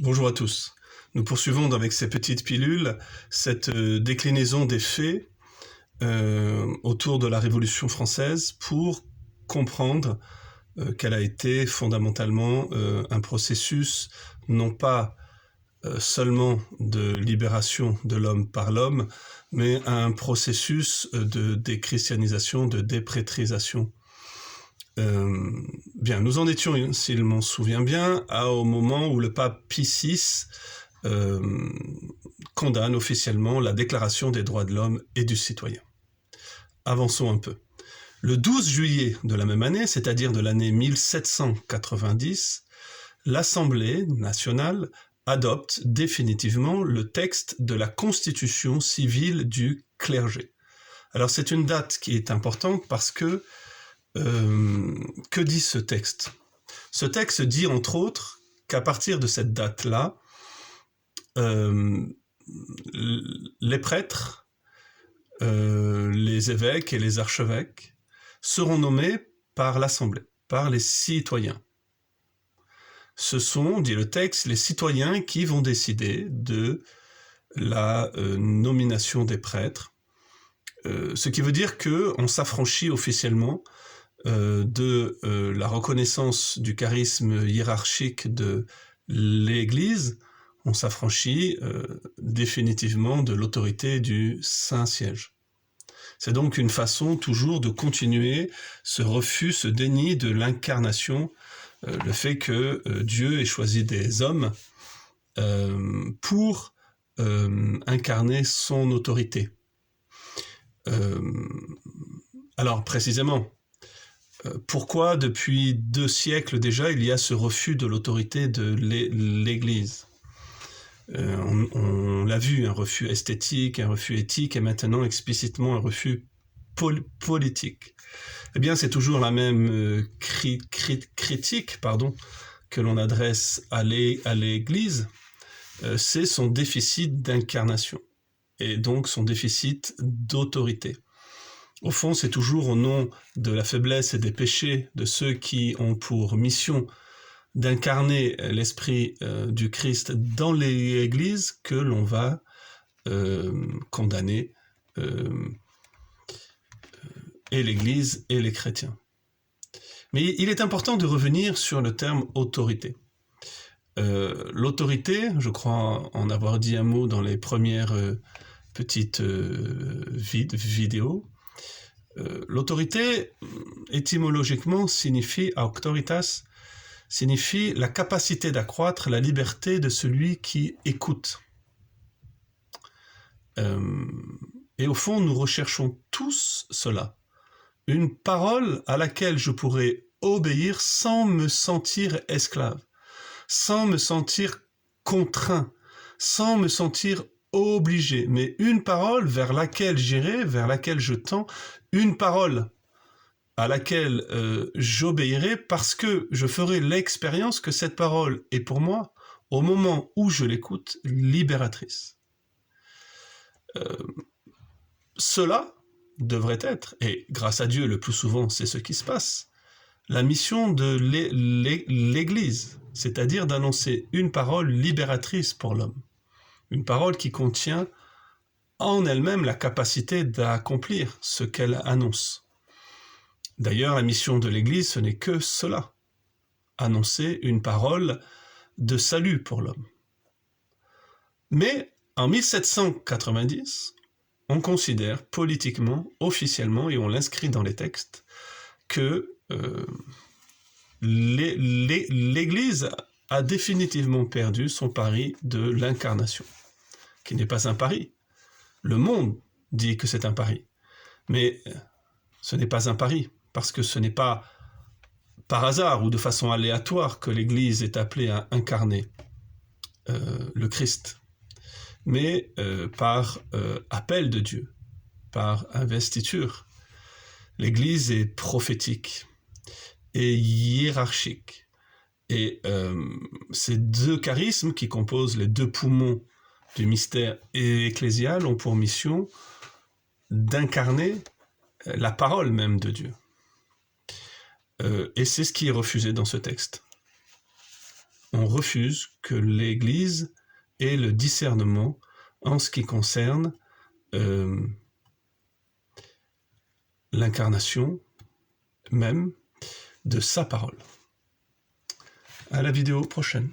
Bonjour à tous. Nous poursuivons avec ces petites pilules cette déclinaison des faits autour de la Révolution française pour comprendre qu'elle a été fondamentalement un processus non pas seulement de libération de l'homme par l'homme, mais un processus de déchristianisation, de déprétrisation. Bien, nous en étions, s'il m'en souvient bien, au moment où le pape Pie VI condamne officiellement la Déclaration des droits de l'homme et du citoyen. Avançons un peu. Le 12 juillet de la même année, c'est-à-dire de l'année 1790, l'Assemblée nationale adopte définitivement le texte de la Constitution civile du clergé. Alors c'est une date qui est importante parce que dit ce texte? Ce texte dit entre autres qu'à partir de cette date-là, les prêtres, les évêques et les archevêques seront nommés par l'Assemblée, par les citoyens. Ce sont, dit le texte, les citoyens qui vont décider de la nomination des prêtres, ce qui veut dire qu'on s'affranchit officiellement de la reconnaissance du charisme hiérarchique de l'Église, on s'affranchit définitivement de l'autorité du Saint-Siège. C'est donc une façon toujours de continuer ce refus, ce déni de l'incarnation, le fait que Dieu ait choisi des hommes pour incarner son autorité. Alors précisément, pourquoi depuis 2 siècles déjà il y a ce refus de l'autorité de l'Église? On l'a vu, un refus esthétique, un refus éthique et maintenant explicitement un refus politique. Eh bien c'est toujours la même critique que l'on adresse à l'Église, c'est son déficit d'incarnation et donc son déficit d'autorité. Au fond, c'est toujours au nom de la faiblesse et des péchés de ceux qui ont pour mission d'incarner l'esprit du Christ dans l'Église que l'on va condamner et l'Église et les chrétiens. Mais il est important de revenir sur le terme autorité. L'autorité, je crois en avoir dit un mot dans les premières petites vidéos, l'autorité, étymologiquement, signifie auctoritas, signifie la capacité d'accroître la liberté de celui qui écoute. Et au fond, nous recherchons tous cela. Une parole à laquelle je pourrais obéir sans me sentir esclave, sans me sentir contraint, sans me sentir obligé, mais une parole vers laquelle j'irai, vers laquelle je tends, une parole à laquelle j'obéirai parce que je ferai l'expérience que cette parole est pour moi, au moment où je l'écoute, libératrice. Cela devrait être, et grâce à Dieu le plus souvent c'est ce qui se passe, la mission de l'Église, c'est-à-dire d'annoncer une parole libératrice pour l'homme. Une parole qui contient en elle-même la capacité d'accomplir ce qu'elle annonce. D'ailleurs, la mission de l'Église, ce n'est que cela, annoncer une parole de salut pour l'homme. Mais en 1790, on considère politiquement, officiellement, et on l'inscrit dans les textes, que l'Église a définitivement perdu son pari de l'incarnation, qui n'est pas un pari. Le monde dit que c'est un pari, mais ce n'est pas un pari, parce que ce n'est pas par hasard ou de façon aléatoire que l'Église est appelée à incarner le Christ, mais par appel de Dieu, par investiture. L'Église est prophétique et hiérarchique. Et ces 2 charismes qui composent les 2 poumons du mystère ecclésial ont pour mission d'incarner la parole même de Dieu. Et c'est ce qui est refusé dans ce texte. On refuse que l'Église ait le discernement en ce qui concerne l'incarnation même de sa parole. À la vidéo prochaine.